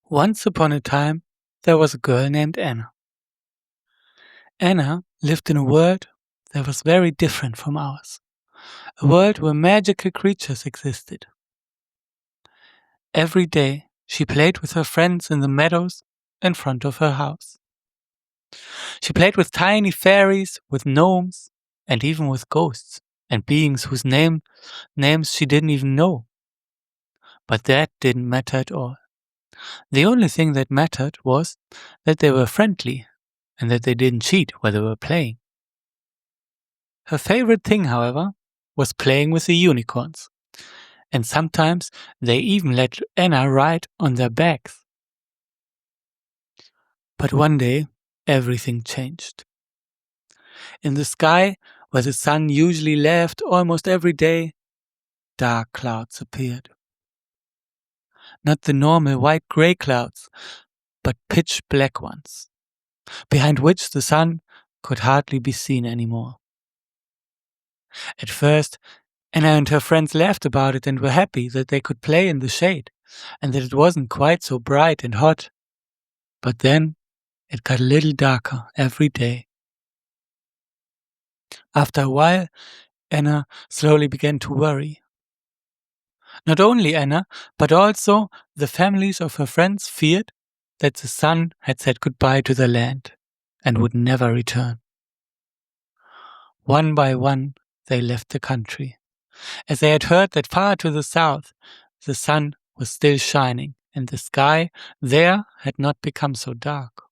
Once upon a time, there was a girl named Anna. Anna lived in a world that was very different from ours, a world where magical creatures existed. Every day, she played with her friends in the meadows in front of her house. She played with tiny fairies, with gnomes, and even with ghosts and beings whose names she didn't even know. But that didn't matter at all. The only thing that mattered was that they were friendly and that they didn't cheat while they were playing. Her favorite thing, however, was playing with the unicorns, and sometimes they even let Anna ride on their backs. But one day, everything changed. In the sky, where the sun usually left almost every day, dark clouds appeared. Not the normal white-gray clouds, but pitch-black ones, behind which the sun could hardly be seen anymore. At first, Anna and her friends laughed about it and were happy that they could play in the shade, and that it wasn't quite so bright and hot. But then it got a little darker every day. After a while, Anna slowly began to worry. Not only Anna, but also the families of her friends feared that the sun had said goodbye to the land and would never return. One by one, they left the country, as they had heard that far to the south, the sun was still shining and the sky there had not become so dark.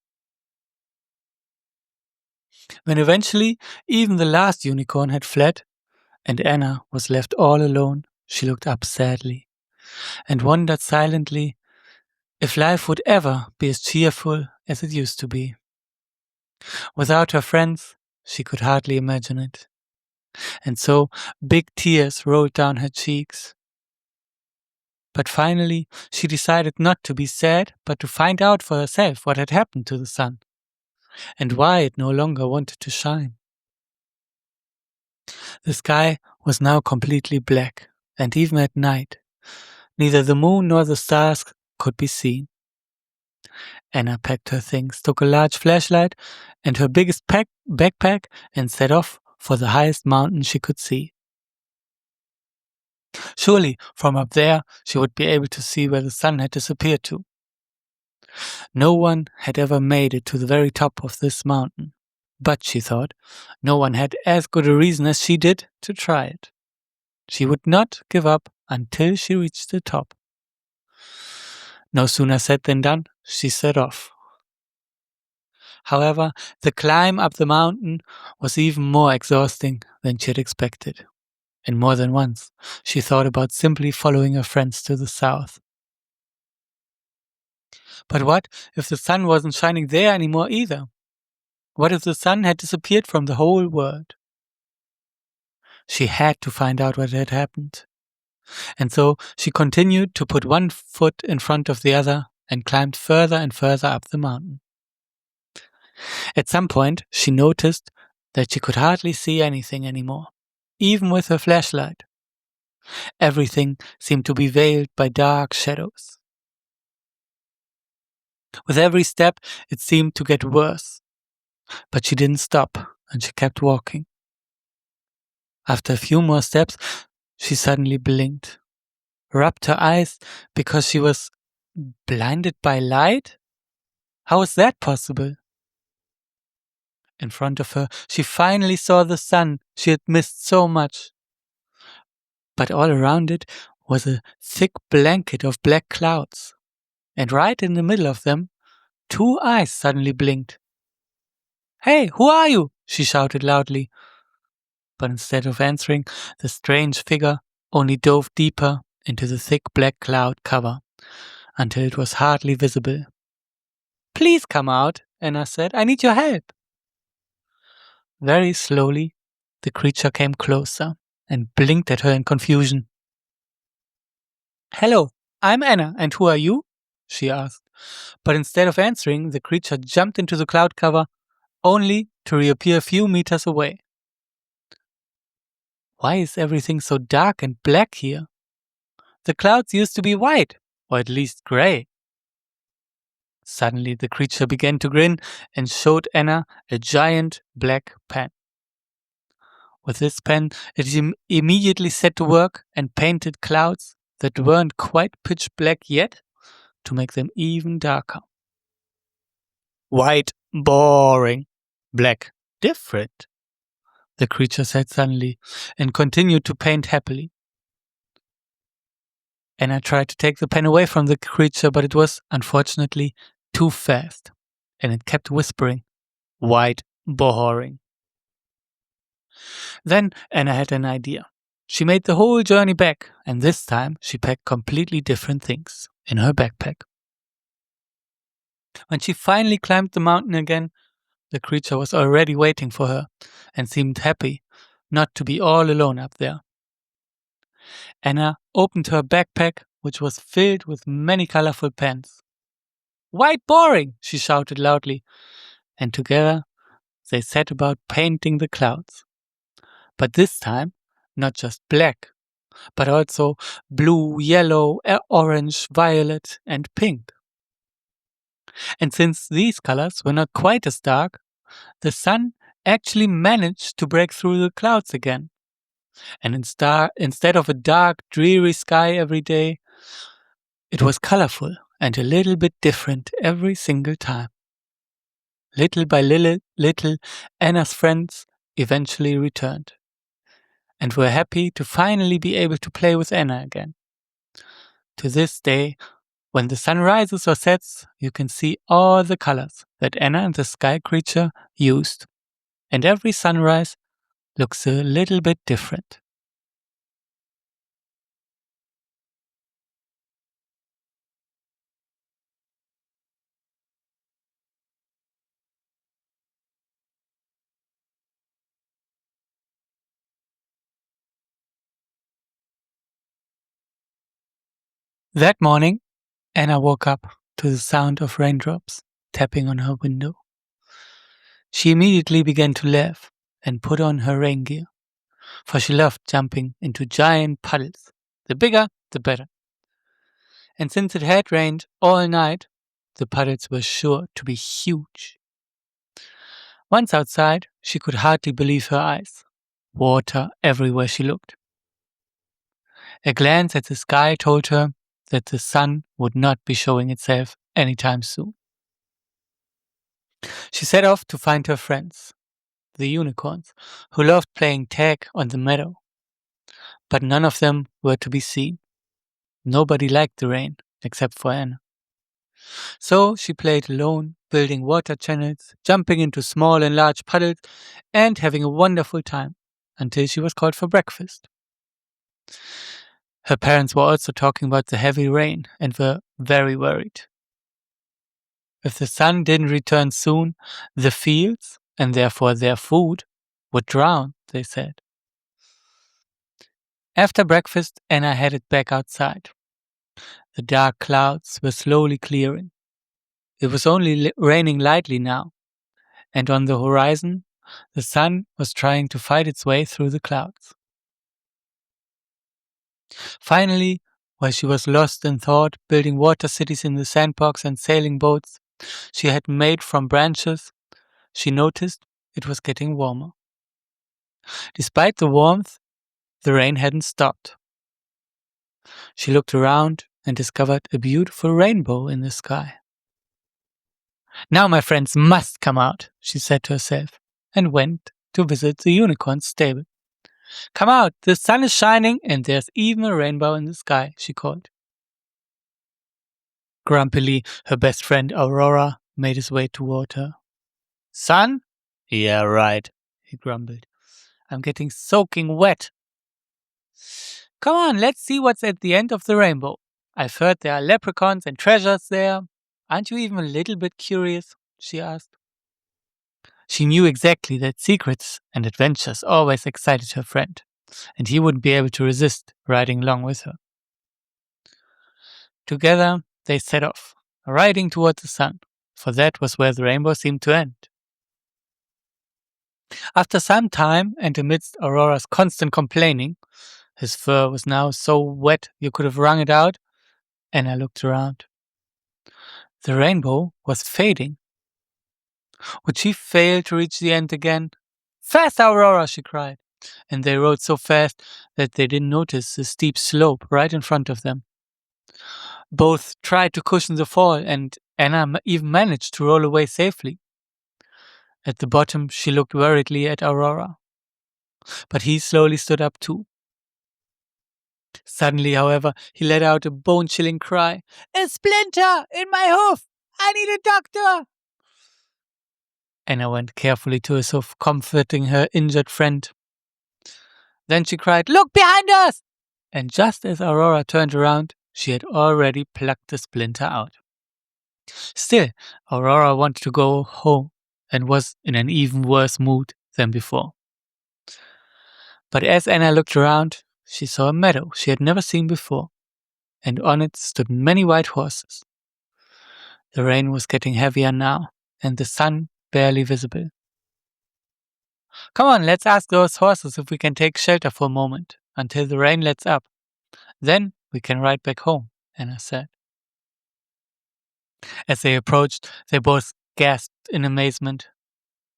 When eventually even the last unicorn had fled, and Anna was left all alone, she looked up sadly and wondered silently if life would ever be as cheerful as it used to be. Without her friends, she could hardly imagine it. And so big tears rolled down her cheeks. But finally, she decided not to be sad, but to find out for herself what had happened to the sun, and why it no longer wanted to shine. The sky was now completely black, and even at night, neither the moon nor the stars could be seen. Anna packed her things, took a large flashlight and her biggest backpack, and set off for the highest mountain she could see. Surely, from up there, she would be able to see where the sun had disappeared to. No one had ever made it to the very top of this mountain, but, she thought, no one had as good a reason as she did to try it. She would not give up until she reached the top. No sooner said than done, she set off. However, the climb up the mountain was even more exhausting than she had expected, and more than once she thought about simply following her friends to the south. But what if the sun wasn't shining there anymore either? What if the sun had disappeared from the whole world? She had to find out what had happened. And so she continued to put one foot in front of the other and climbed further and further up the mountain. At some point, she noticed that she could hardly see anything anymore, even with her flashlight. Everything seemed to be veiled by dark shadows. With every step, it seemed to get worse. But she didn't stop, and she kept walking. After a few more steps, she suddenly blinked, rubbed her eyes because she was blinded by light? How was that possible? In front of her, she finally saw the sun she had missed so much. But all around it was a thick blanket of black clouds, and right in the middle of them, 2 eyes suddenly blinked. "Hey, who are you?" she shouted loudly. But instead of answering, the strange figure only dove deeper into the thick black cloud cover, until it was hardly visible. "Please come out," Anna said. "I need your help." Very slowly, the creature came closer and blinked at her in confusion. "Hello, I'm Anna, and who are you?" she asked. But instead of answering, the creature jumped into the cloud cover, only to reappear a few meters away. Why is everything so dark and black here? The clouds used to be white, or at least gray. Suddenly the creature began to grin and showed Anna a giant black pen. With this pen, it immediately set to work and painted clouds that weren't quite pitch black yet to make them even darker. White, boring. Black, different, the creature said suddenly, and continued to paint happily. Anna tried to take the pen away from the creature, but it was, unfortunately, too fast, and it kept whispering, white, boring. Then Anna had an idea. She made the whole journey back, and this time she packed completely different things in her backpack. When she finally climbed the mountain again, the creature was already waiting for her and seemed happy not to be all alone up there. Anna opened her backpack, which was filled with many colorful pens. White boring, she shouted loudly, and together they set about painting the clouds. But this time, not just black, but also blue, yellow, orange, violet, and pink. And since these colors were not quite as dark, the sun actually managed to break through the clouds again. And instead of a dark, dreary sky every day, it was colorful and a little bit different every single time. Little by little, Anna's friends eventually returned and were happy to finally be able to play with Anna again. To this day, when the sun rises or sets, you can see all the colors that Anna and the sky creature used, and every sunrise looks a little bit different. That morning, Anna woke up to the sound of raindrops tapping on her window. She immediately began to laugh and put on her rain gear, for she loved jumping into giant puddles. The bigger, the better. And since it had rained all night, the puddles were sure to be huge. Once outside, she could hardly believe her eyes. Water everywhere she looked. A glance at the sky told her that the sun would not be showing itself anytime soon. She set off to find her friends, the unicorns, who loved playing tag on the meadow. But none of them were to be seen. Nobody liked the rain, except for Anna. So she played alone, building water channels, jumping into small and large puddles, and having a wonderful time, until she was called for breakfast. Her parents were also talking about the heavy rain and were very worried. If the sun didn't return soon, the fields, and therefore their food, would drown, they said. After breakfast, Anna headed back outside. The dark clouds were slowly clearing. It was only raining lightly now, and on the horizon, the sun was trying to fight its way through the clouds. Finally, while she was lost in thought, building water cities in the sandbox and sailing boats she had made from branches, she noticed it was getting warmer. Despite the warmth, the rain hadn't stopped. She looked around and discovered a beautiful rainbow in the sky. Now my friends must come out, she said to herself, and went to visit the unicorn's stable. Come out, the sun is shining and there's even a rainbow in the sky, she called. Grumpily, her best friend Aurora made his way toward her. Sun? Yeah, right, he grumbled. I'm getting soaking wet. Come on, let's see what's at the end of the rainbow. I've heard there are leprechauns and treasures there. Aren't you even a little bit curious? She asked. She knew exactly that secrets and adventures always excited her friend, and he wouldn't be able to resist riding along with her. Together, they set off, riding toward the sun, for that was where the rainbow seemed to end. After some time, and amidst Aurora's constant complaining, his fur was now so wet you could have wrung it out, Anna looked around. The rainbow was fading. Would she fail to reach the end again? Fast, Aurora, she cried. And they rode so fast that they didn't notice the steep slope right in front of them. Both tried to cushion the fall, and Anna even managed to roll away safely. At the bottom, she looked worriedly at Aurora. But he slowly stood up too. Suddenly, however, he let out a bone-chilling cry. A splinter in my hoof! I need a doctor! Anna went carefully to his hoof, comforting her injured friend. Then she cried, Look behind us! And just as Aurora turned around, she had already plucked the splinter out. Still, Aurora wanted to go home and was in an even worse mood than before. But as Anna looked around, she saw a meadow she had never seen before, and on it stood many white horses. The rain was getting heavier now, and the sun barely visible. Come on, let's ask those horses if we can take shelter for a moment, until the rain lets up. Then we can ride back home, Anna said. As they approached, they both gasped in amazement.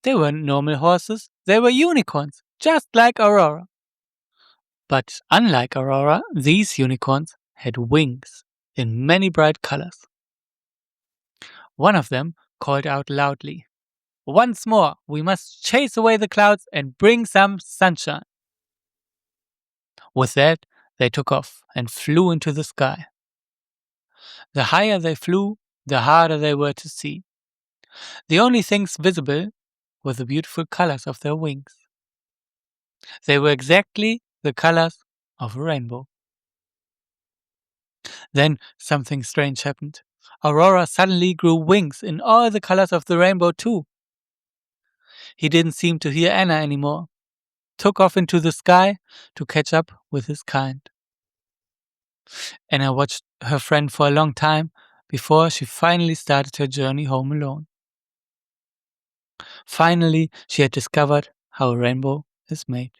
They weren't normal horses, they were unicorns, just like Aurora. But unlike Aurora, these unicorns had wings in many bright colors. One of them called out loudly, Once more, we must chase away the clouds and bring some sunshine. With that, they took off and flew into the sky. The higher they flew, the harder they were to see. The only things visible were the beautiful colors of their wings. They were exactly the colors of a rainbow. Then something strange happened. Aurora suddenly grew wings in all the colors of the rainbow too. He didn't seem to hear Anna anymore, took off into the sky to catch up with his kind. Anna watched her friend for a long time before she finally started her journey home alone. Finally, she had discovered how a rainbow is made.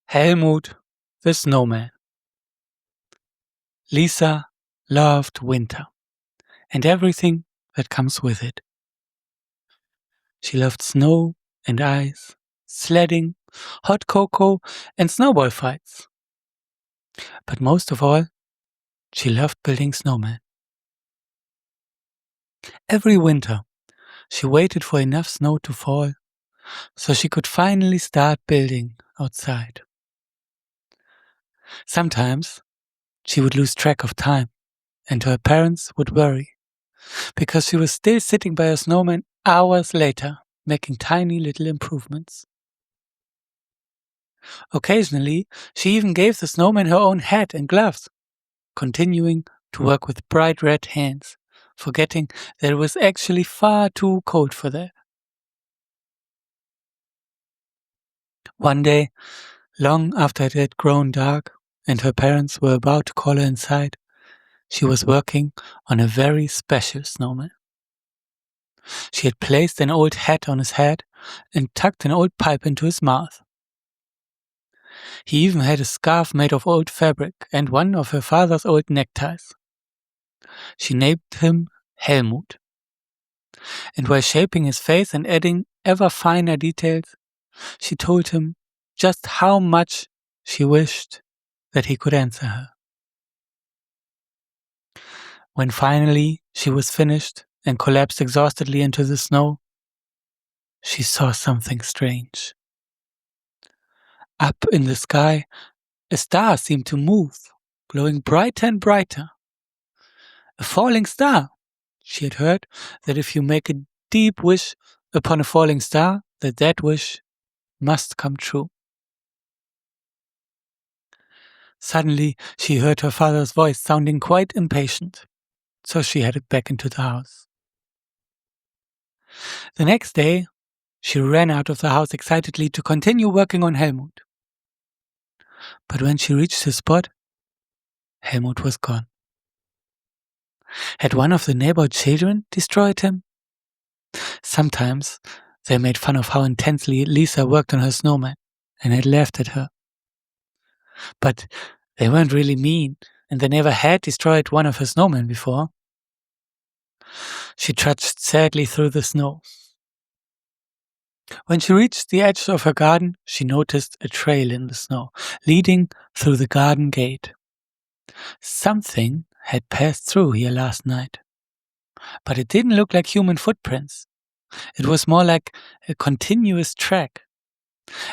Helmut the Snowman. Lisa loved winter and everything that comes with it. She loved snow and ice, sledding, hot cocoa, and snowball fights. But most of all, she loved building snowmen. Every winter, she waited for enough snow to fall so she could finally start building outside. Sometimes she would lose track of time, and her parents would worry because she was still sitting by her snowman hours later, making tiny little improvements. Occasionally, she even gave the snowman her own hat and gloves, continuing to work with bright red hands, forgetting that it was actually far too cold for that. One day, long after it had grown dark and her parents were about to call her inside, she was working on a very special snowman. She had placed an old hat on his head and tucked an old pipe into his mouth. He even had a scarf made of old fabric and one of her father's old neckties. She named him Helmut. And while shaping his face and adding ever finer details, she told him just how much she wished that he could answer her. When finally she was finished and collapsed exhaustedly into the snow, she saw something strange. Up in the sky, a star seemed to move, glowing brighter and brighter. A falling star. She had heard that if you make a deep wish upon a falling star, that wish must come true. Suddenly, she heard her father's voice sounding quite impatient, so she headed back into the house. The next day, she ran out of the house excitedly to continue working on Helmut. But when she reached his spot, Helmut was gone. Had one of the neighbor children destroyed him? Sometimes they made fun of how intensely Lisa worked on her snowman and had laughed at her. But they weren't really mean, and they never had destroyed one of her snowmen before. She trudged sadly through the snow. When she reached the edge of her garden, she noticed a trail in the snow, leading through the garden gate. Something had passed through here last night, but it didn't look like human footprints. It was more like a continuous track,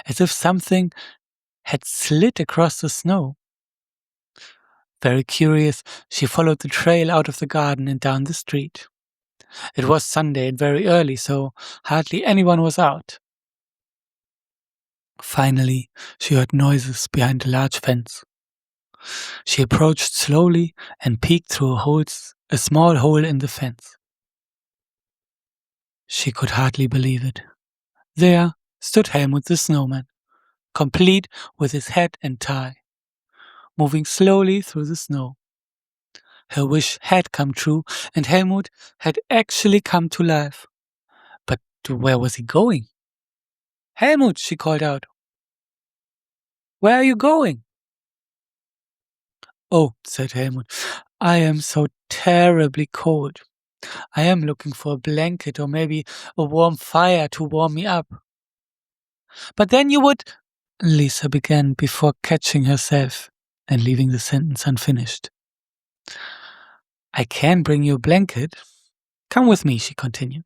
as if something had slid across the snow. Very curious, she followed the trail out of the garden and down the street. It was Sunday and very early, so hardly anyone was out. Finally, she heard noises behind a large fence. She approached slowly and peeked through a small hole in the fence. She could hardly believe it. There stood Helmut the snowman, complete with his hat and tie, moving slowly through the snow. Her wish had come true, and Helmut had actually come to life. But where was he going? Helmut, she called out. Where are you going? Oh, said Helmut, I am so terribly cold. I am looking for a blanket or maybe a warm fire to warm me up. But then you would, Lisa began before catching herself and leaving the sentence unfinished. I can bring you a blanket. Come with me, she continued.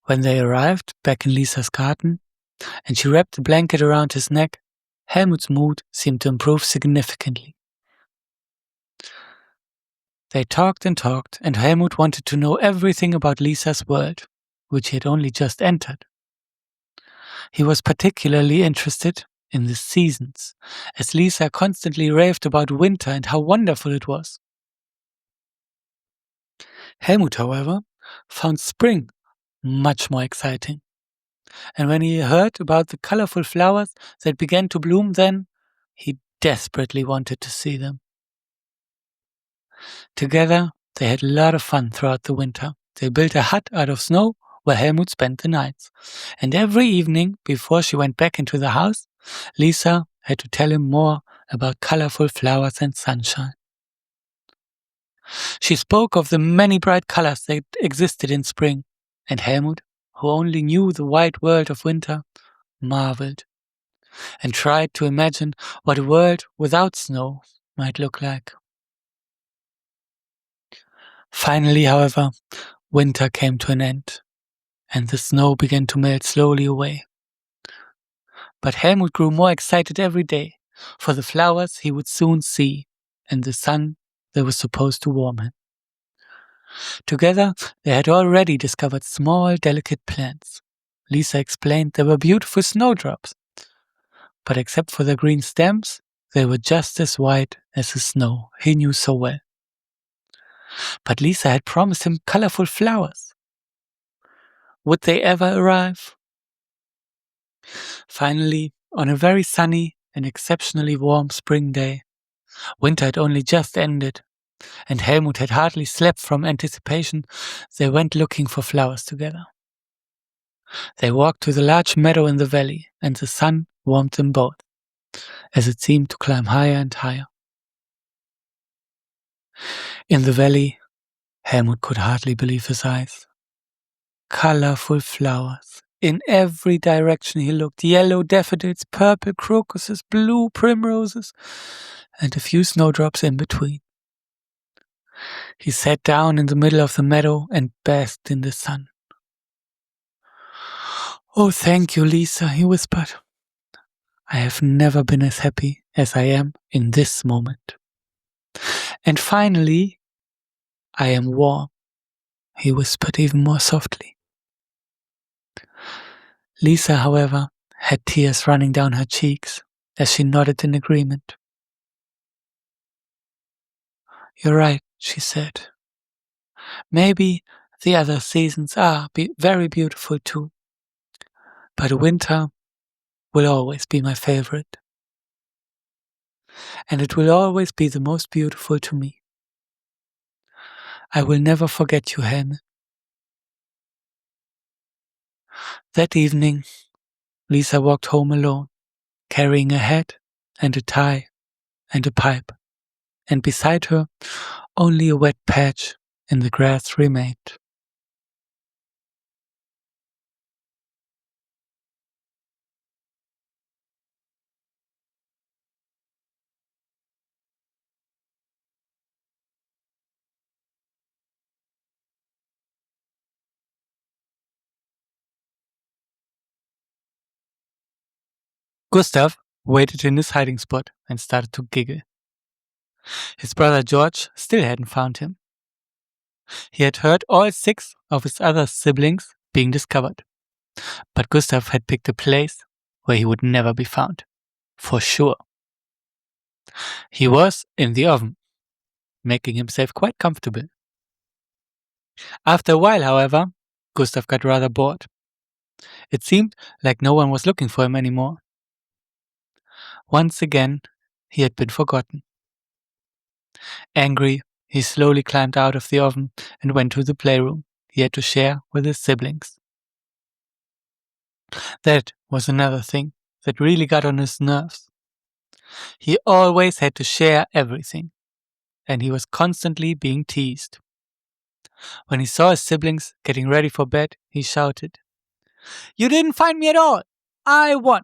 When they arrived back in Lisa's garden, and she wrapped the blanket around his neck, Helmut's mood seemed to improve significantly. They talked, and Helmut wanted to know everything about Lisa's world, which he had only just entered. He was particularly interested in the seasons, as Lisa constantly raved about winter and how wonderful it was. Helmut, however, found spring much more exciting. And when he heard about the colorful flowers that began to bloom then, he desperately wanted to see them. Together, they had a lot of fun throughout the winter. They built a hut out of snow where Helmut spent the nights. And every evening, before she went back into the house, Lisa had to tell him more about colorful flowers and sunshine. She spoke of the many bright colors that existed in spring, and Helmut, who only knew the white world of winter, marveled and tried to imagine what a world without snow might look like. Finally, however, winter came to an end, and the snow began to melt slowly away. But Helmut grew more excited every day, for the flowers he would soon see, and the sun that was supposed to warm him. Together, they had already discovered small, delicate plants. Lisa explained they were beautiful snowdrops, but except for their green stems, they were just as white as the snow he knew so well. But Lisa had promised him colorful flowers. Would they ever arrive? Finally, on a very sunny and exceptionally warm spring day, winter had only just ended, and Helmut had hardly slept from anticipation. They went looking for flowers together. They walked to the large meadow in the valley, and the sun warmed them both, as it seemed to climb higher and higher. In the valley, Helmut could hardly believe his eyes. Colorful flowers. In every direction he looked, yellow daffodils, purple crocuses, blue primroses, and a few snowdrops in between. He sat down in the middle of the meadow and basked in the sun. Oh, thank you, Lisa, he whispered. I have never been as happy as I am in this moment. And finally, I am warm, he whispered even more softly. Lisa, however, had tears running down her cheeks as she nodded in agreement. You're right, she said. Maybe the other seasons are very beautiful too, but winter will always be my favorite. And it will always be the most beautiful to me. I will never forget you, Helme. That evening, Lisa walked home alone, carrying a hat and a tie and a pipe, and beside her only a wet patch in the grass remained. Gustav waited in his hiding spot and started to giggle. His brother George still hadn't found him. He had heard all 6 of his other siblings being discovered, but Gustav had picked a place where he would never be found. For sure. He was in the oven, making himself quite comfortable. After a while, however, Gustav got rather bored. It seemed like no one was looking for him anymore. Once again, he had been forgotten. Angry, he slowly climbed out of the oven and went to the playroom he had to share with his siblings. That was another thing that really got on his nerves. He always had to share everything, and he was constantly being teased. When he saw his siblings getting ready for bed, he shouted, "You didn't find me at all! I won!"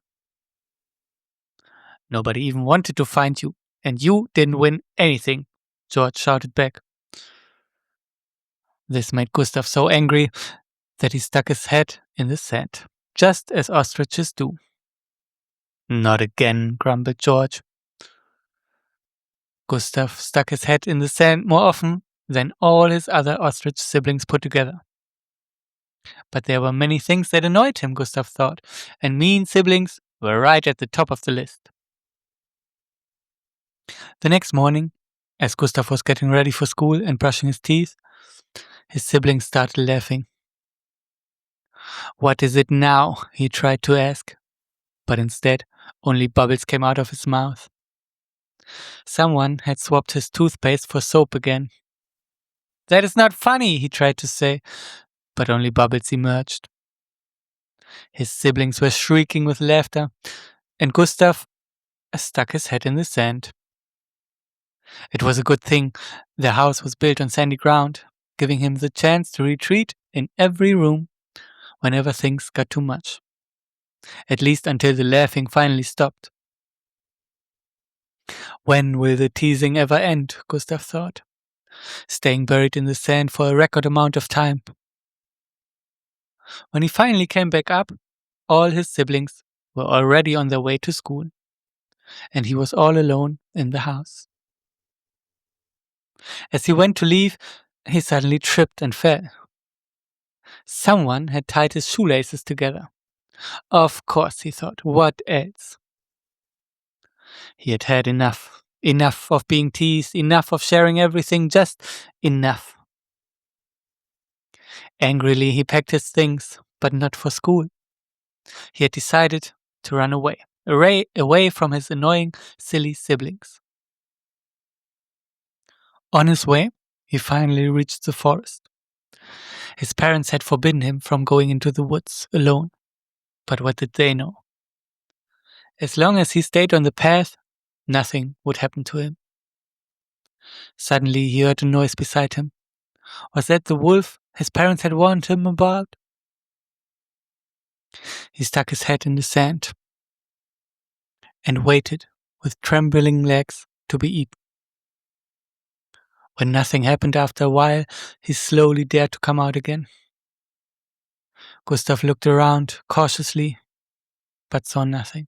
"Nobody even wanted to find you, and you didn't win anything," George shouted back. This made Gustav so angry that he stuck his head in the sand, just as ostriches do. "Not again," grumbled George. Gustav stuck his head in the sand more often than all his other ostrich siblings put together. But there were many things that annoyed him, Gustav thought, and mean siblings were right at the top of the list. The next morning, as Gustav was getting ready for school and brushing his teeth, his siblings started laughing. "What is it now?" he tried to ask, but instead only bubbles came out of his mouth. Someone had swapped his toothpaste for soap again. "That is not funny," he tried to say, but only bubbles emerged. His siblings were shrieking with laughter, and Gustav stuck his head in the sand. It was a good thing their house was built on sandy ground, giving him the chance to retreat in every room whenever things got too much. At least until the laughing finally stopped. When will the teasing ever end? Gustav thought, staying buried in the sand for a record amount of time. When he finally came back up, all his siblings were already on their way to school, and he was all alone in the house. As he went to leave, he suddenly tripped and fell. Someone had tied his shoelaces together. Of course, he thought, what else? He had had enough. Enough of being teased, enough of sharing everything, just enough. Angrily, he packed his things, but not for school. He had decided to run away from his annoying, silly siblings. On his way, he finally reached the forest. His parents had forbidden him from going into the woods alone, but what did they know? As long as he stayed on the path, nothing would happen to him. Suddenly he heard a noise beside him. Was that the wolf his parents had warned him about? He stuck his head in the sand and waited with trembling legs to be eaten. When nothing happened after a while, he slowly dared to come out again. Gustav looked around cautiously, but saw nothing.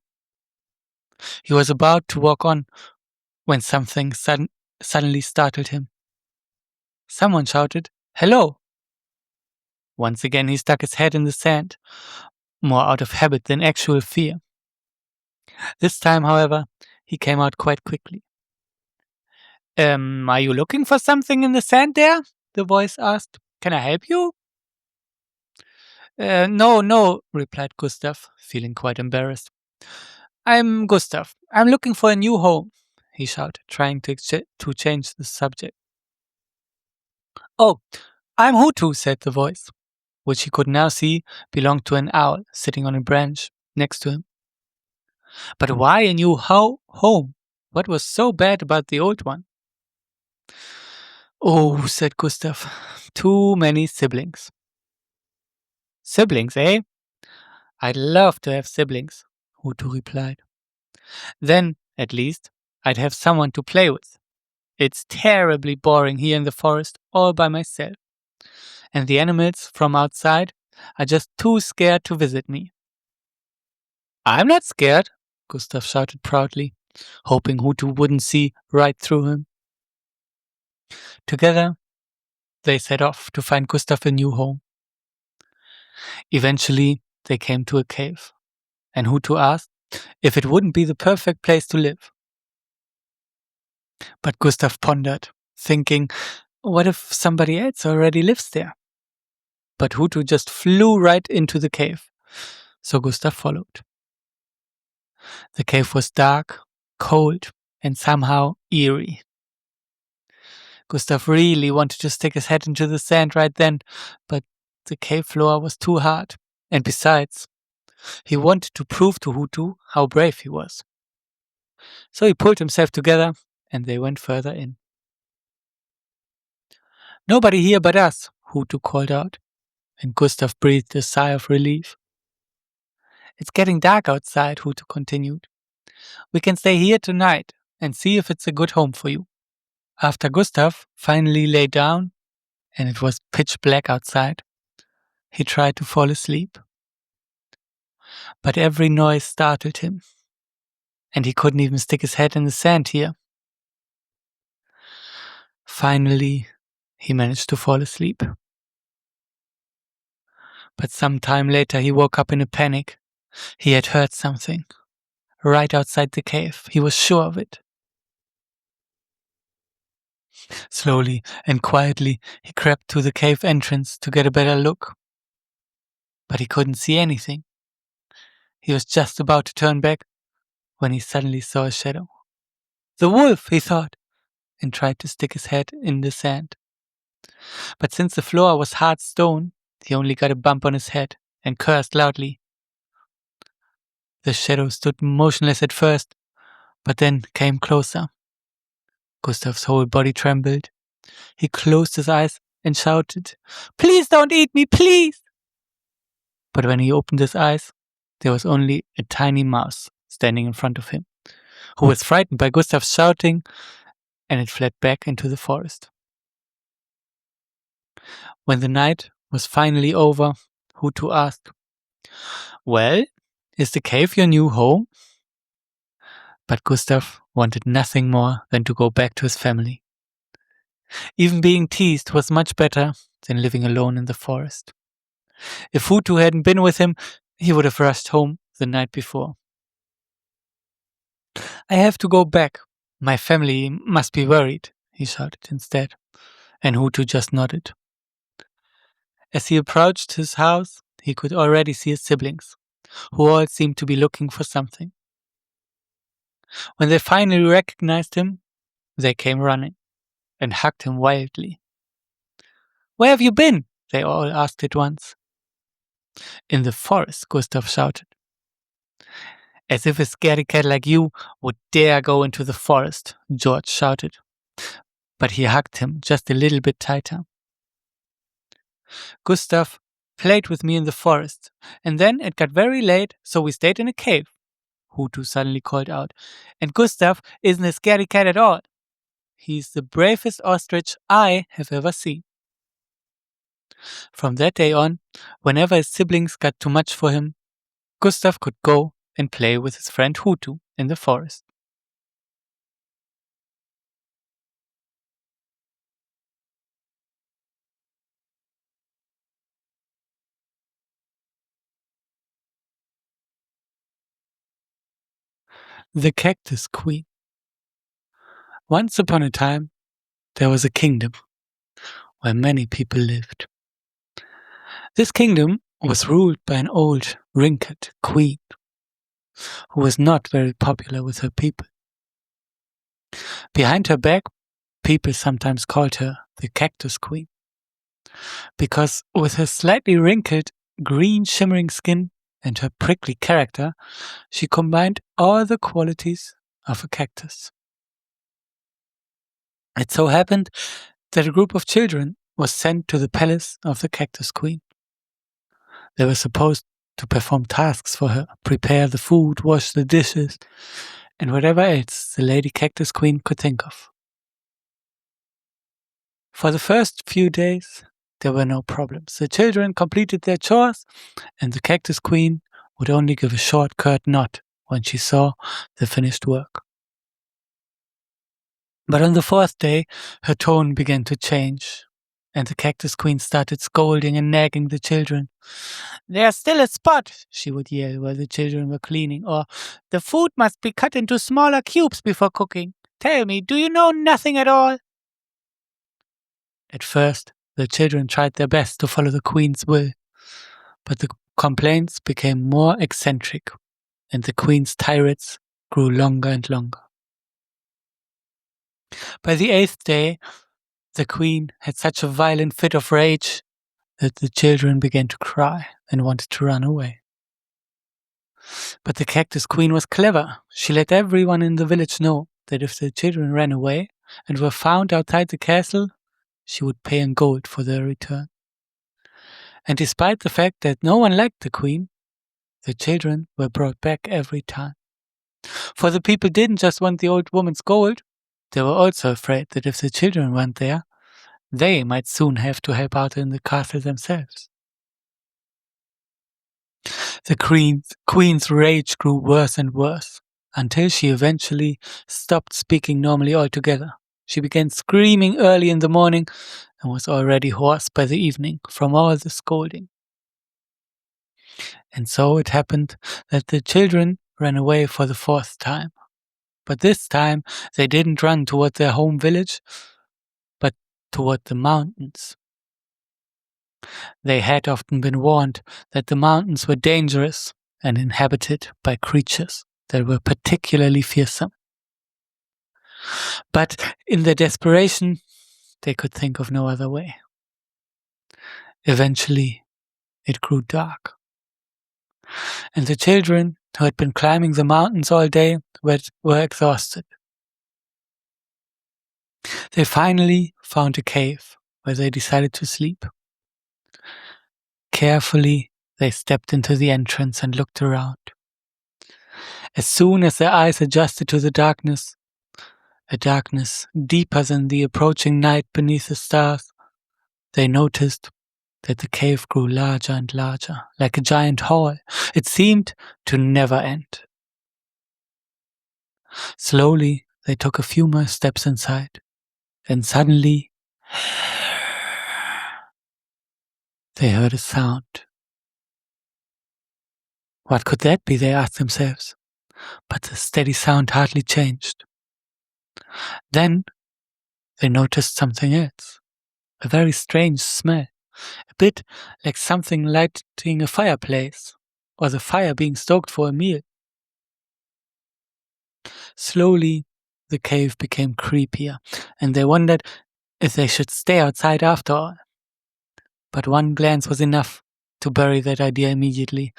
He was about to walk on when something suddenly startled him. Someone shouted, "Hello!" Once again he stuck his head in the sand, more out of habit than actual fear. This time, however, he came out quite quickly. Are you looking for something in the sand there?" the voice asked. "Can I help you?" No," replied Gustav, feeling quite embarrassed. "I'm Gustav. I'm looking for a new home," he shouted, trying to change the subject. Oh, I'm Hutu, said the voice, which he could now see belonged to an owl sitting on a branch next to him. But why a new home? What was so bad about the old one? Oh, said Gustav, too many siblings. Siblings, eh? I'd love to have siblings, Hutu replied. Then, at least, I'd have someone to play with. It's terribly boring here in the forest all by myself. And the animals from outside are just too scared to visit me. I'm not scared, Gustav shouted proudly, hoping Hutu wouldn't see right through him. Together, they set off to find Gustav a new home. Eventually, they came to a cave, and Hutu asked if it wouldn't be the perfect place to live. But Gustav pondered, thinking, what if somebody else already lives there? But Hutu just flew right into the cave, so Gustav followed. The cave was dark, cold, and somehow eerie. Gustav really wanted to stick his head into the sand right then, but the cave floor was too hard, and besides, he wanted to prove to Hutu how brave he was. So he pulled himself together, and they went further in. Nobody here but us, Hutu called out, and Gustav breathed a sigh of relief. It's getting dark outside, Hutu continued. We can stay here tonight and see if it's a good home for you. After Gustav finally lay down, and it was pitch black outside, he tried to fall asleep. But every noise startled him, and he couldn't even stick his head in the sand here. Finally, he managed to fall asleep. But some time later he woke up in a panic. He had heard something. Right outside the cave, he was sure of it. Slowly and quietly, he crept to the cave entrance to get a better look. But he couldn't see anything. He was just about to turn back when he suddenly saw a shadow. The wolf, he thought, and tried to stick his head in the sand. But since the floor was hard stone, he only got a bump on his head and cursed loudly. The shadow stood motionless at first, but then came closer. Gustav's whole body trembled. He closed his eyes and shouted, "Please don't eat me, please!" But when he opened his eyes, there was only a tiny mouse standing in front of him, who was frightened by Gustav's shouting, and it fled back into the forest. When the night was finally over, Hutu asked, "Well, is the cave your new home?" But Gustav wanted nothing more than to go back to his family. Even being teased was much better than living alone in the forest. If Hutu hadn't been with him, he would have rushed home the night before. "I have to go back. My family must be worried," he shouted instead, and Hutu just nodded. As he approached his house, he could already see his siblings, who all seemed to be looking for something. When they finally recognized him, they came running and hugged him wildly. "Where have you been?" they all asked at once. "In the forest," Gustav shouted. "As if a scaredy cat like you would dare go into the forest," George shouted. But he hugged him just a little bit tighter. "Gustav played with me in the forest, and then it got very late, so we stayed in a cave," Hutu suddenly called out. "And Gustav isn't a scaredy cat at all. He's the bravest ostrich I have ever seen." From that day on, whenever his siblings got too much for him, Gustav could go and play with his friend Hutu in the forest. The Cactus Queen. Once upon a time, there was a kingdom where many people lived. This kingdom was ruled by an old, wrinkled queen who was not very popular with her people. Behind her back, people sometimes called her the Cactus Queen. because with her slightly wrinkled, green shimmering skin and her prickly character, she combined all the qualities of a cactus. It so happened that a group of children was sent to the palace of the cactus queen. They were supposed to perform tasks for her, prepare the food, wash the dishes, and whatever else the lady cactus queen could think of. For the first few days, there were no problems. The children completed their chores, and the cactus queen would only give a short, curt nod when she saw the finished work. But on the fourth day, her tone began to change, and the cactus queen started scolding and nagging the children. "There's still a spot," she would yell while the children were cleaning, or "the food must be cut into smaller cubes before cooking. Tell me, do you know nothing at all?" At first, the children tried their best to follow the queen's will, but the complaints became more eccentric, and the queen's tirades grew longer and longer. By the 8th day, the queen had such a violent fit of rage that the children began to cry and wanted to run away. But the cactus queen was clever. She let everyone in the village know that if the children ran away and were found outside the castle, she would pay in gold for their return. And despite the fact that no one liked the queen, the children were brought back every time. For the people didn't just want the old woman's gold, they were also afraid that if the children went there, they might soon have to help out in the castle themselves. The queen's rage grew worse and worse, until she eventually stopped speaking normally altogether. She began screaming early in the morning and was already hoarse by the evening from all the scolding. And so it happened that the children ran away for the 4th time. But this time they didn't run toward their home village, but toward the mountains. They had often been warned that the mountains were dangerous and inhabited by creatures that were particularly fearsome. But in their desperation, they could think of no other way. Eventually, it grew dark, and the children who had been climbing the mountains all day were exhausted. They finally found a cave where they decided to sleep. Carefully, they stepped into the entrance and looked around. As soon as their eyes adjusted to the darkness, a darkness deeper than the approaching night beneath the stars, they noticed that the cave grew larger and larger, like a giant hall. It seemed to never end. Slowly, they took a few more steps inside, and suddenly, they heard a sound. What could that be, they asked themselves, but the steady sound hardly changed. Then, they noticed something else, a very strange smell, a bit like something lighting a fireplace, or the fire being stoked for a meal. Slowly, the cave became creepier, and they wondered if they should stay outside after all. But one glance was enough to bury that idea immediately.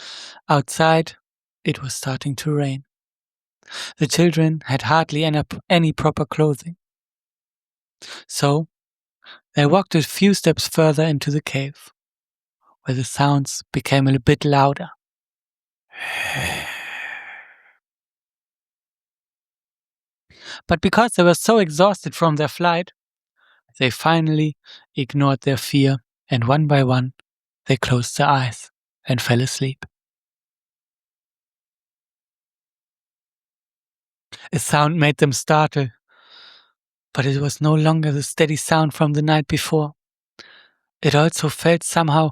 Outside, it was starting to rain. The children had hardly any proper clothing. So, they walked a few steps further into the cave, where the sounds became a bit louder. But because they were so exhausted from their flight, they finally ignored their fear, and one by one, they closed their eyes and fell asleep. A sound made them startle, but it was no longer the steady sound from the night before. It also felt somehow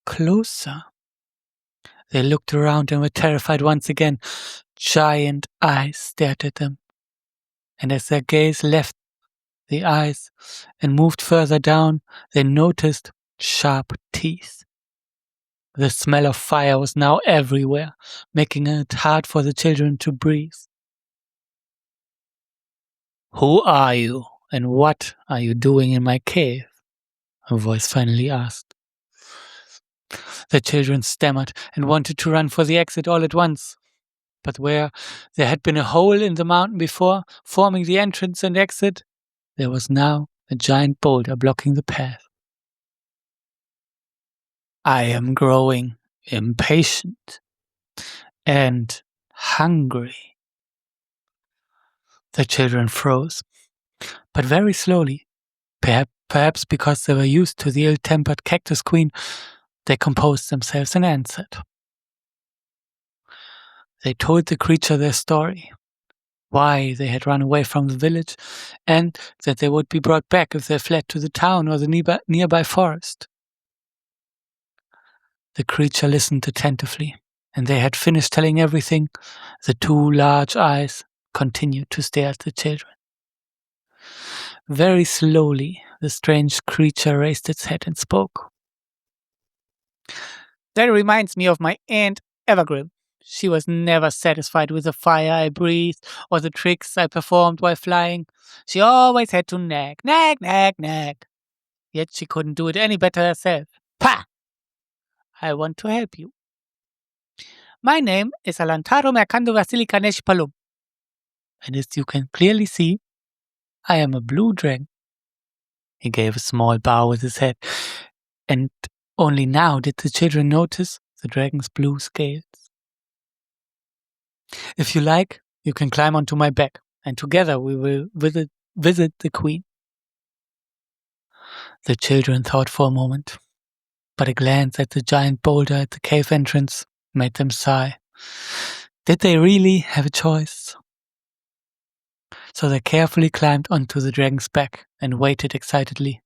closer. They looked around and were terrified once again. Giant eyes stared at them, and as their gaze left the eyes and moved further down, they noticed sharp teeth. The smell of fire was now everywhere, making it hard for the children to breathe. "Who are you, and what are you doing in my cave?" a voice finally asked. The children stammered and wanted to run for the exit all at once. But where there had been a hole in the mountain before, forming the entrance and exit, there was now a giant boulder blocking the path. I am growing impatient and hungry. The children froze, but very slowly. Perhaps because they were used to the ill-tempered cactusqueen, they composed themselves and answered. They told the creature their story, why they had run away from the village, and that they would be brought back if they fled to the town or the nearby forest. The creature listened attentively, and they had finished telling everything. The two large eyes continued to stare at the children. Very slowly, the strange creature raised its head and spoke. That reminds me of my aunt Evergreen. She was never satisfied with the fire I breathed or the tricks I performed while flying. She always had to nag, nag, nag, nag. Yet she couldn't do it any better herself. Pah! I want to help you. My name is Alantaro Mercando Basilica Nesh Palum. And as you can clearly see, I am a blue dragon. He gave a small bow with his head, and only now did the children notice the dragon's blue scales. If you like, you can climb onto my back, and together we will visit the queen. The children thought for a moment, but a glance at the giant boulder at the cave entrance made them sigh. Did they really have a choice? So they carefully climbed onto the dragon's back and waited excitedly.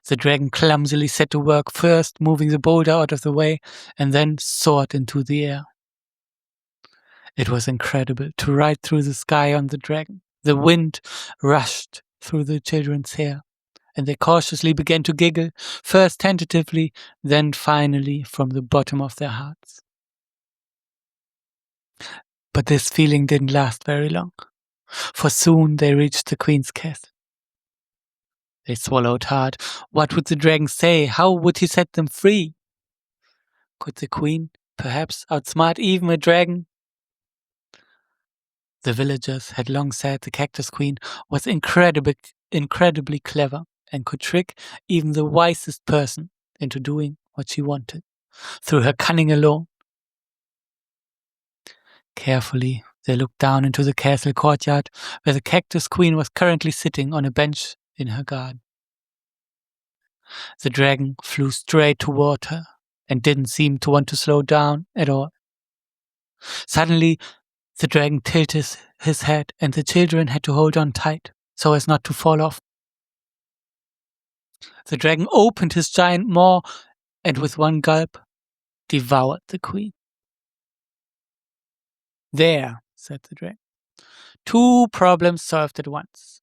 The dragon clumsily set to work, first moving the boulder out of the way, and then soared into the air. It was incredible to ride through the sky on the dragon. The wind rushed through the children's hair, and they cautiously began to giggle, first tentatively, then finally from the bottom of their hearts. But this feeling didn't last very long, for soon they reached the queen's castle. They swallowed hard. What would the dragon say? How would he set them free? Could the queen perhaps outsmart even a dragon? The villagers had long said the cactus queen was incredibly clever and could trick even the wisest person into doing what she wanted, through her cunning alone. Carefully, they looked down into the castle courtyard, where the cactus queen was currently sitting on a bench in her garden. The dragon flew straight toward her and didn't seem to want to slow down at all. Suddenly, the dragon tilted his head, and the children had to hold on tight so as not to fall off. The dragon opened his giant maw and with one gulp devoured the queen. There, said the dragon. 2 problems solved at once.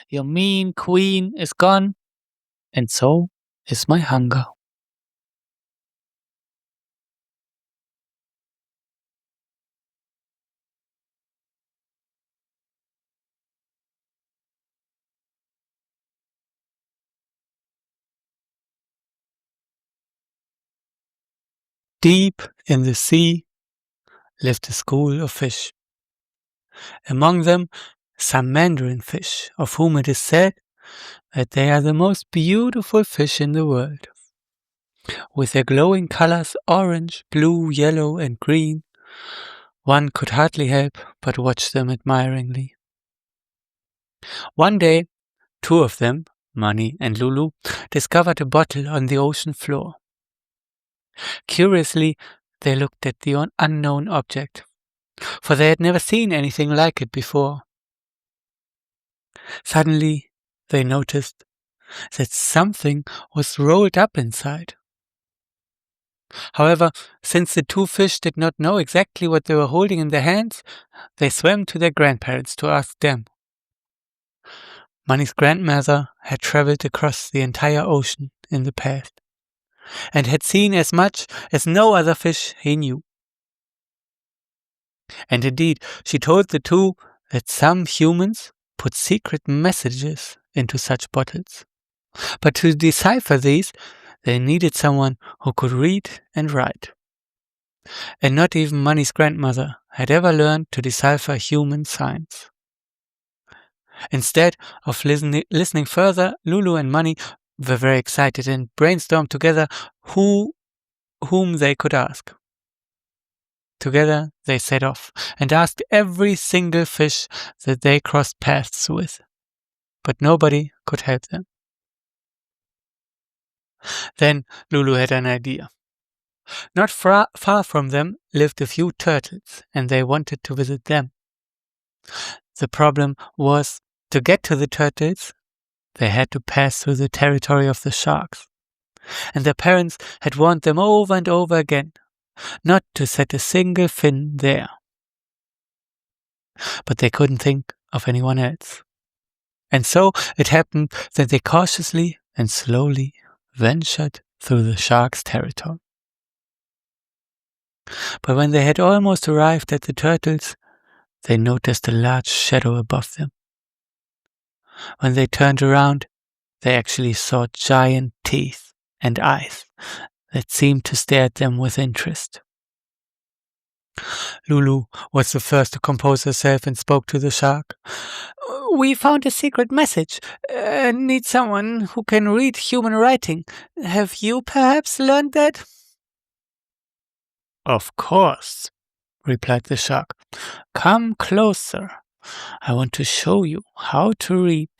Your mean queen is gone, and so is my hunger. Deep in the sea lived a school of fish. Among them, some mandarin fish, of whom it is said that they are the most beautiful fish in the world. With their glowing colors, orange, blue, yellow, and green, one could hardly help but watch them admiringly. One day, 2 of them, Mani and Lulu, discovered a bottle on the ocean floor. Curiously, they looked at the unknown object, for they had never seen anything like it before. Suddenly, they noticed that something was rolled up inside. However, since the 2 fish did not know exactly what they were holding in their hands, they swam to their grandparents to ask them. Mani's grandmother had traveled across the entire ocean in the past, and had seen as much as no other fish he knew. And indeed, she told the 2 that some humans put secret messages into such bottles, But to decipher these, they needed someone who could read and write. And not even Money's grandmother had ever learned to decipher human signs. Instead of listening further, Lulu and Money were very excited and brainstormed together whom they could ask. Together they set off and asked every single fish that they crossed paths with, but nobody could help them. Then Lulu had an idea. Not far from them lived a few turtles, and they wanted to visit them. The problem was, to get to the turtles, they had to pass through the territory of the sharks, and their parents had warned them over and over again not to set a single fin there. But they couldn't think of anyone else. And so it happened that they cautiously and slowly ventured through the shark's territory. But when they had almost arrived at the turtles, they noticed a large shadow above them. When they turned around, they actually saw giant teeth and eyes that seemed to stare at them with interest. Lulu was the first to compose herself and spoke to the shark. "We found a secret message. Need someone who can read human writing. Have you perhaps learned that?" "Of course," replied the shark. "Come closer. I want to show you how to read.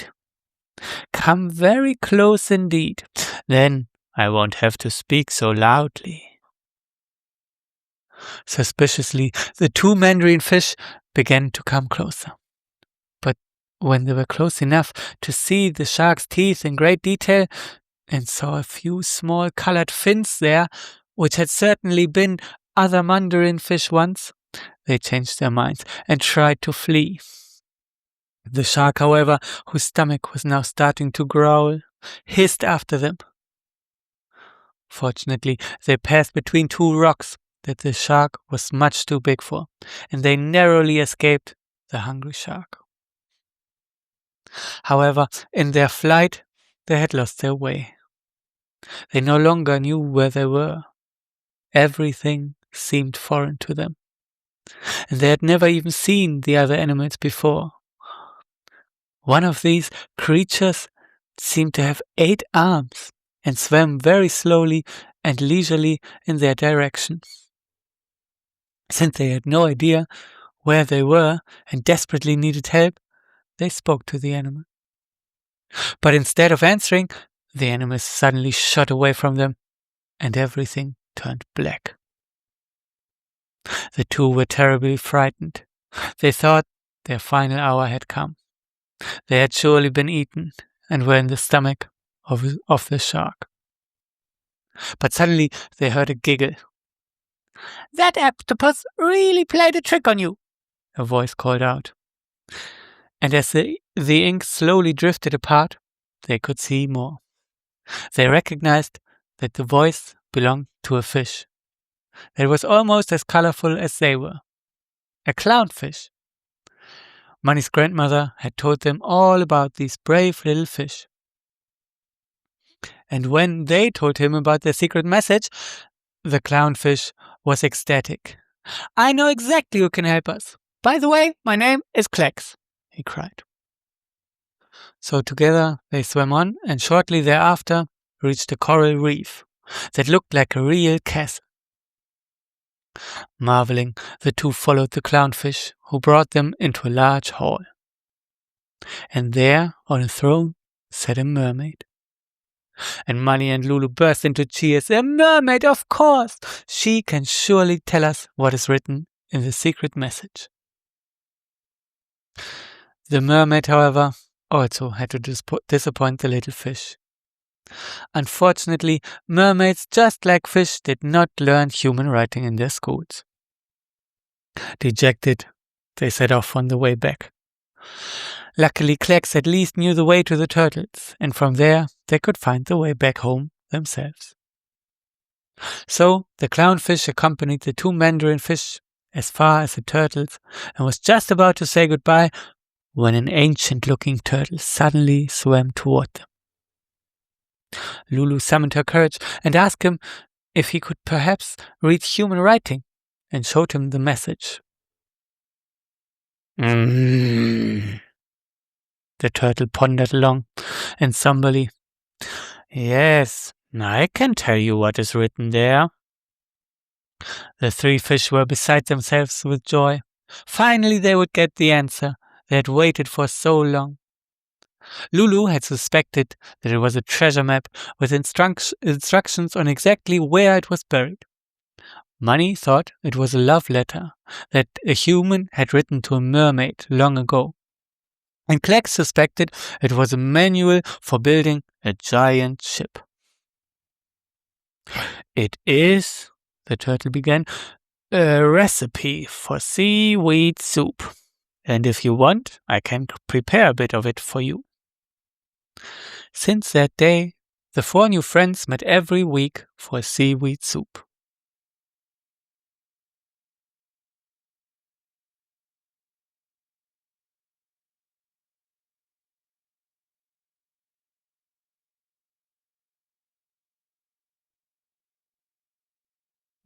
Come very close indeed. Then I won't have to speak so loudly." Suspiciously, the two mandarin fish began to come closer. But when they were close enough to see the shark's teeth in great detail and saw a few small colored fins there, which had certainly been other mandarin fish once, they changed their minds and tried to flee. The shark, however, whose stomach was now starting to growl, hissed after them. Fortunately, they passed between two rocks that the shark was much too big for, and they narrowly escaped the hungry shark. However, in their flight, they had lost their way. They no longer knew where they were. Everything seemed foreign to them, and they had never even seen the other animals before. One of these creatures seemed to have 8 arms and swam very slowly and leisurely in their direction. Since they had no idea where they were and desperately needed help, they spoke to the animal. But instead of answering, the animal suddenly shot away from them, and everything turned black. The two were terribly frightened. They thought their final hour had come. They had surely been eaten and were in the stomach of the shark. But suddenly they heard a giggle. "That octopus really played a trick on you," a voice called out. And as the ink slowly drifted apart, they could see more. They recognized that the voice belonged to a fish that was almost as colorful as they were. A clownfish. Money's grandmother had told them all about these brave little fish. And when they told him about their secret message, the clownfish was ecstatic. "I know exactly who can help us. By the way, my name is Klecks," he cried. So together they swam on, and shortly thereafter reached a coral reef that looked like a real castle. Marveling, the two followed the clownfish, who brought them into a large hall. And there, on a throne, sat a mermaid. And Money and Lulu burst into cheers. "A mermaid, of course! She can surely tell us what is written in the secret message." The mermaid, however, also had to disappoint the little fish. Unfortunately, mermaids, just like fish, did not learn human writing in their schools. Dejected, they set off on the way back. Luckily, Klecks at least knew the way to the turtles, and from there they could find the way back home themselves. So the clownfish accompanied the two mandarin fish as far as the turtles and was just about to say goodbye when an ancient-looking turtle suddenly swam toward them. Lulu summoned her courage and asked him if he could perhaps read human writing, and showed him the message. The turtle pondered long and somberly. Yes, I can tell you what is written there. The three fish were beside themselves with joy. Finally they would get the answer they had waited for so long. Lulu had suspected that it was a treasure map with instructions on exactly where it was buried. Money thought it was a love letter that a human had written to a mermaid long ago. And Clegg suspected it was a manual for building a giant ship. It is, the turtle began, a recipe for seaweed soup. And if you want, I can prepare a bit of it for you. Since that day, the four new friends met every week for seaweed soup.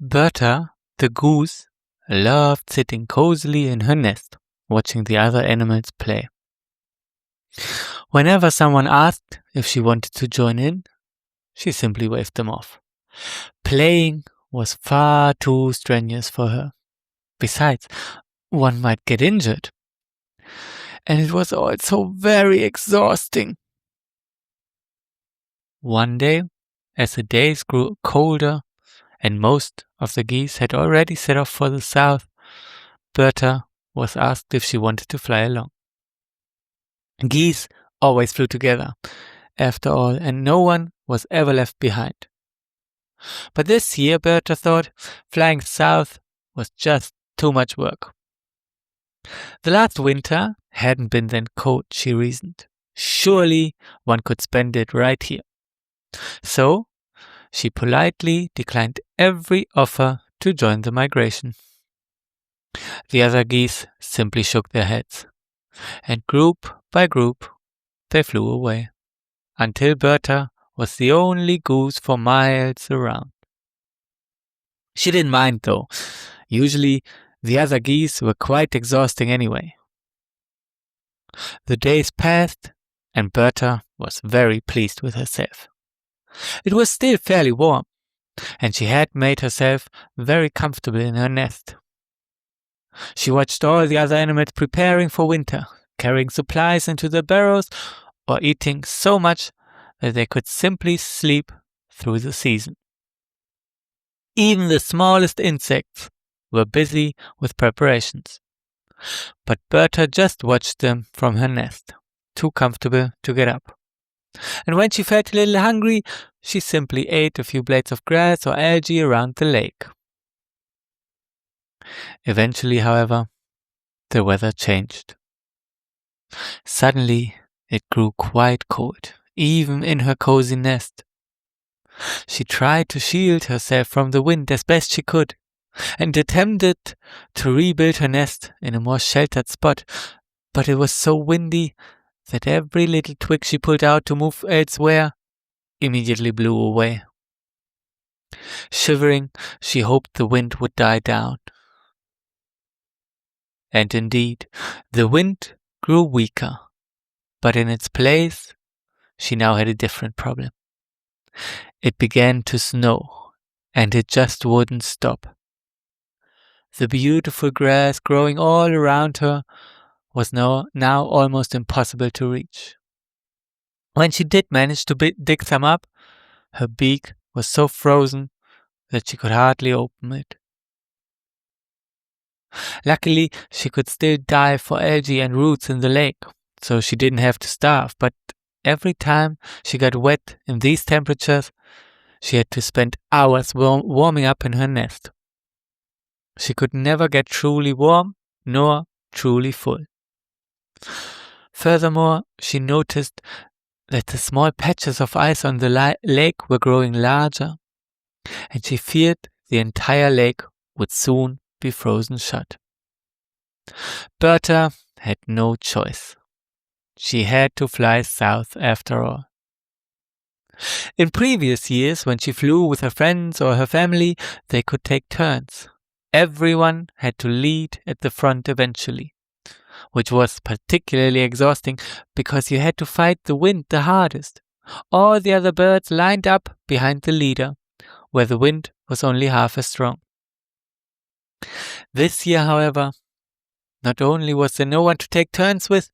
Berta, the goose, loved sitting cozily in her nest, watching the other animals play. Whenever someone asked if she wanted to join in, she simply waved them off. Playing was far too strenuous for her. Besides, one might get injured. And it was also very exhausting. One day, as the days grew colder and most of the geese had already set off for the south, Berta was asked if she wanted to fly along. Geese always flew together, after all, and no one was ever left behind. But this year, Berta thought, flying south was just too much work. The last winter hadn't been that cold, she reasoned. Surely one could spend it right here. So she politely declined every offer to join the migration. The other geese simply shook their heads, and group by group they flew away, until Berta was the only goose for miles around. She didn't mind though. Usually the other geese were quite exhausting anyway. The days passed, and Berta was very pleased with herself. It was still fairly warm, and she had made herself very comfortable in her nest. She watched all the other animals preparing for winter, carrying supplies into their burrows, or eating so much that they could simply sleep through the season. Even the smallest insects were busy with preparations. But Berta just watched them from her nest, too comfortable to get up. And when she felt a little hungry, she simply ate a few blades of grass or algae around the lake. Eventually, however, the weather changed. Suddenly, it grew quite cold, even in her cozy nest. She tried to shield herself from the wind as best she could, and attempted to rebuild her nest in a more sheltered spot, but it was so windy that every little twig she pulled out to move elsewhere immediately blew away. Shivering, she hoped the wind would die down. And indeed, the wind grew weaker, but in its place, she now had a different problem. It began to snow, and it just wouldn't stop. The beautiful grass growing all around her was now almost impossible to reach. When she did manage to dig some up, her beak was so frozen that she could hardly open it. Luckily, she could still dive for algae and roots in the lake, so she didn't have to starve, but every time she got wet in these temperatures, she had to spend hours warming up in her nest. She could never get truly warm, nor truly full. Furthermore, she noticed that the small patches of ice on the lake were growing larger, and she feared the entire lake would soon be frozen shut. Berta had no choice. She had to fly south after all. In previous years, when she flew with her friends or her family, they could take turns. Everyone had to lead at the front eventually, which was particularly exhausting because you had to fight the wind the hardest. All the other birds lined up behind the leader, where the wind was only half as strong. This year, however, not only was there no one to take turns with,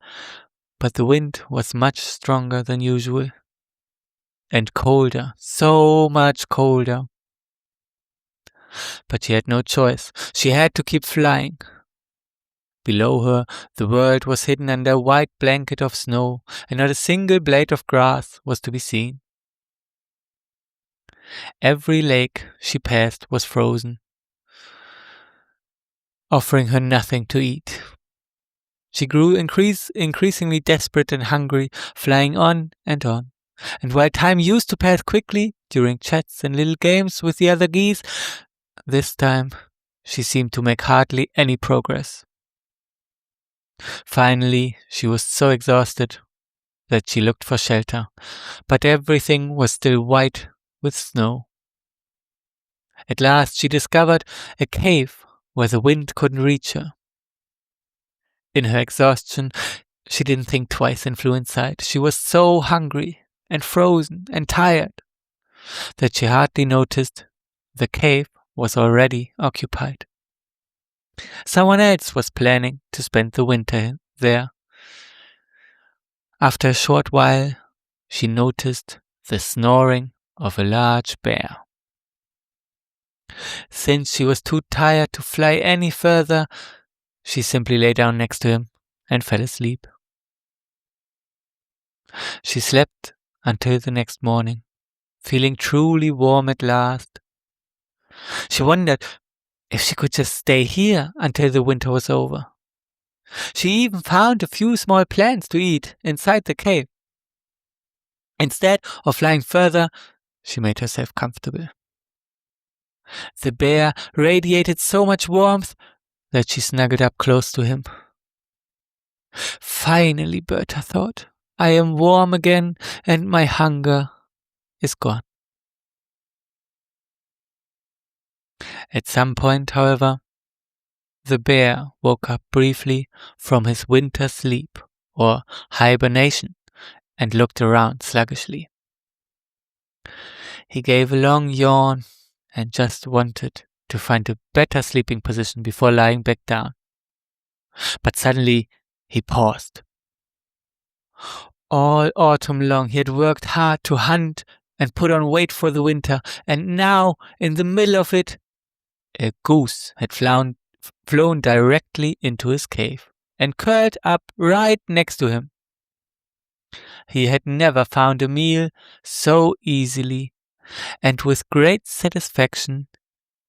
but the wind was much stronger than usual. And colder, so much colder. But she had no choice. She had to keep flying. Below her, the world was hidden under a white blanket of snow, and not a single blade of grass was to be seen. Every lake she passed was frozen, offering her nothing to eat. She grew increasingly desperate and hungry, flying on. And while time used to pass quickly during chats and little games with the other geese, this time she seemed to make hardly any progress. Finally, she was so exhausted that she looked for shelter, but everything was still white with snow. At last she discovered a cave where the wind couldn't reach her. In her exhaustion, she didn't think twice and flew inside. She was so hungry and frozen and tired that she hardly noticed the cave was already occupied. Someone else was planning to spend the winter there. After a short while, she noticed the snoring of a large bear. Since she was too tired to fly any further, she simply lay down next to him and fell asleep. She slept until the next morning, feeling truly warm at last. She wondered if she could just stay here until the winter was over. She even found a few small plants to eat inside the cave. Instead of flying further, she made herself comfortable. The bear radiated so much warmth that she snuggled up close to him. Finally, Berta thought, I am warm again and my hunger is gone. At some point, however, the bear woke up briefly from his winter sleep or hibernation and looked around sluggishly. He gave a long yawn and just wanted to find a better sleeping position before lying back down. But suddenly he paused. All autumn long he had worked hard to hunt and put on weight for the winter, and now, in the middle of it, a goose had flown directly into his cave and curled up right next to him. He had never found a meal so easily, and with great satisfaction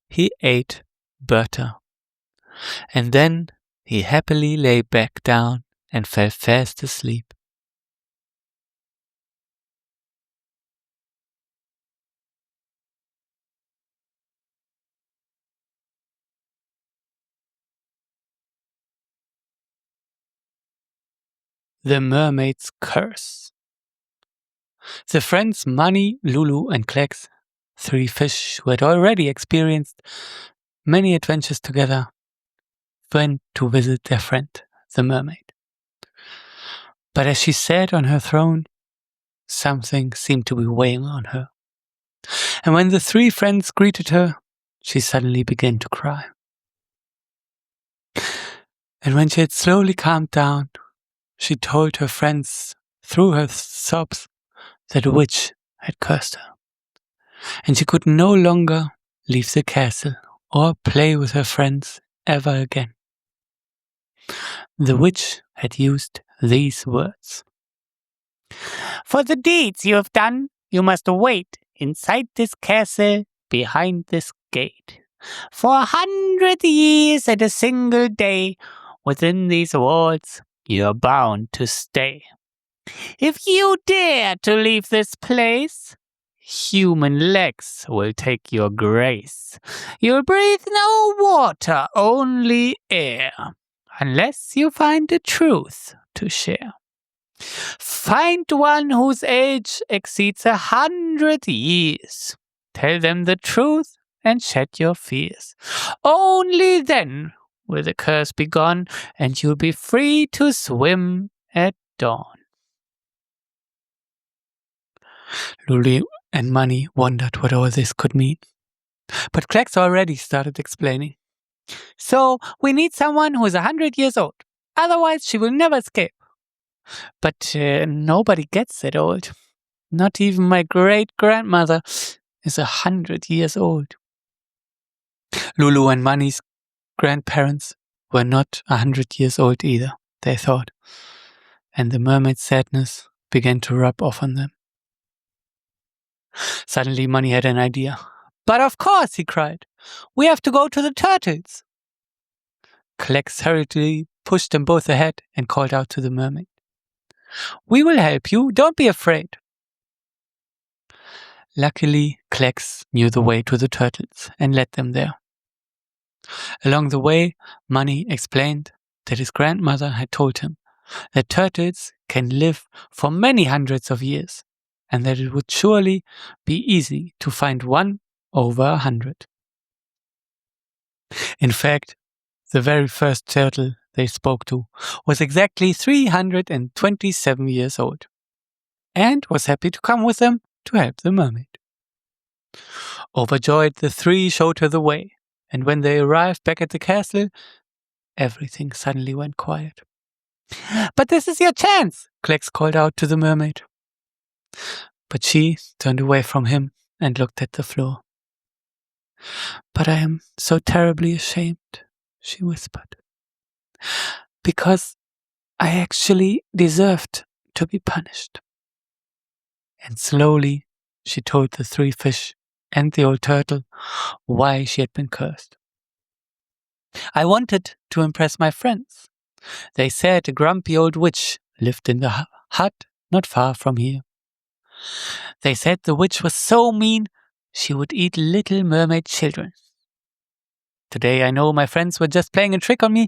he ate Berta. And then he happily lay back down and fell fast asleep. The Mermaids Curse. The friends Manny, Lulu, and Klex, 3 fish who had already experienced many adventures together, went to visit their friend, the mermaid. But as she sat on her throne, something seemed to be weighing on her. And when the 3 friends greeted her, she suddenly began to cry. And when she had slowly calmed down, she told her friends through her sobs that a witch had cursed her, and she could no longer leave the castle or play with her friends ever again. The witch had used these words. For the deeds you have done, you must wait inside this castle behind this gate. For 100 years and a single day within these walls, you are bound to stay. If you dare to leave this place, human legs will take your grace. You'll breathe no water, only air, unless you find the truth to share. Find one whose age exceeds 100 years. Tell them the truth and shed your fears. Only then will the curse be gone, and you'll be free to swim at dawn. Lulu and Money wondered what all this could mean. But Klex already started explaining. So, we need someone who is 100 years old. Otherwise, she will never escape. But nobody gets that old. Not even my great-grandmother is 100 years old. Lulu and Money's grandparents were not 100 years old either, they thought. And the mermaid's sadness began to rub off on them. Suddenly Money had an idea. But of course, he cried. We have to go to the turtles. Klex hurriedly pushed them both ahead and called out to the mermaid. We will help you, don't be afraid. Luckily, Klex knew the way to the turtles and led them there. Along the way, Money explained that his grandmother had told him that turtles can live for many hundreds of years, and that it would surely be easy to find one over 100. In fact, the very first turtle they spoke to was exactly 327 years old, and was happy to come with them to help the mermaid. Overjoyed, the three showed her the way, and when they arrived back at the castle, everything suddenly went quiet. But this is your chance, Klex called out to the mermaid. But she turned away from him and looked at the floor. But I am so terribly ashamed, she whispered, because I actually deserved to be punished. And slowly she told the three fish and the old turtle why she had been cursed. I wanted to impress my friends. They said a grumpy old witch lived in the hut not far from here. They said the witch was so mean she would eat little mermaid children. Today I know my friends were just playing a trick on me,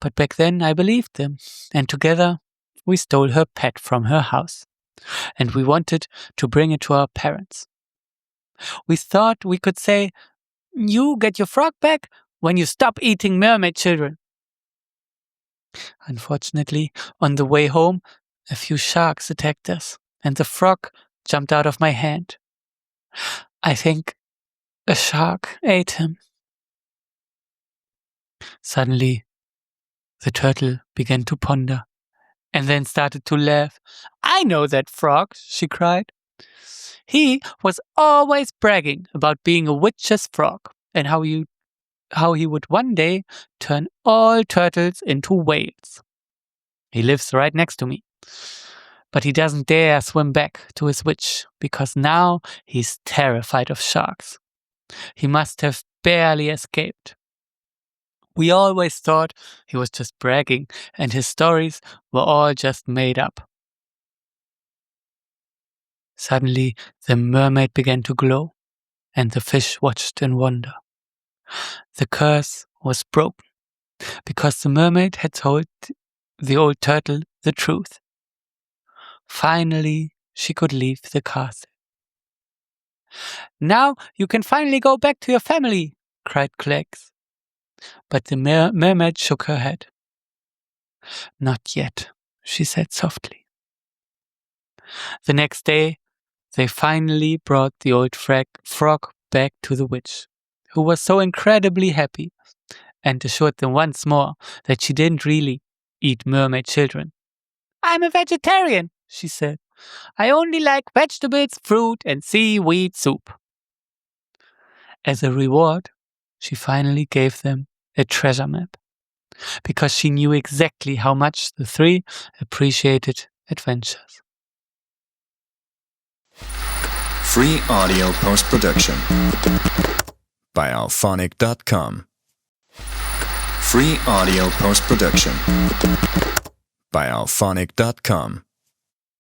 but back then I believed them, and together we stole her pet from her house, and we wanted to bring it to our parents. We thought we could say, "You get your frog back when you stop eating mermaid children." Unfortunately, on the way home, a few sharks attacked us, and the frog jumped out of my hand. I think a shark ate him. Suddenly, the turtle began to ponder, and then started to laugh. I know that frog, she cried. He was always bragging about being a witch's frog, and how he would one day turn all turtles into whales. He lives right next to me. But he doesn't dare swim back to his witch, because now he's terrified of sharks. He must have barely escaped. We always thought he was just bragging, and his stories were all just made up. Suddenly, the mermaid began to glow, and the fish watched in wonder. The curse was broken, because the mermaid had told the old turtle the truth. Finally, she could leave the castle. Now you can finally go back to your family, cried Klex. But the mermaid shook her head. Not yet, she said softly. The next day, they finally brought the old frog back to the witch, who was so incredibly happy, and assured them once more that she didn't really eat mermaid children. I'm a vegetarian, she said. I only like vegetables, fruit, and seaweed soup. As a reward, she finally gave them a treasure map, because she knew exactly how much the three appreciated adventures. Free audio post-production by alphonic.com. Free audio post-production by alphonic.com.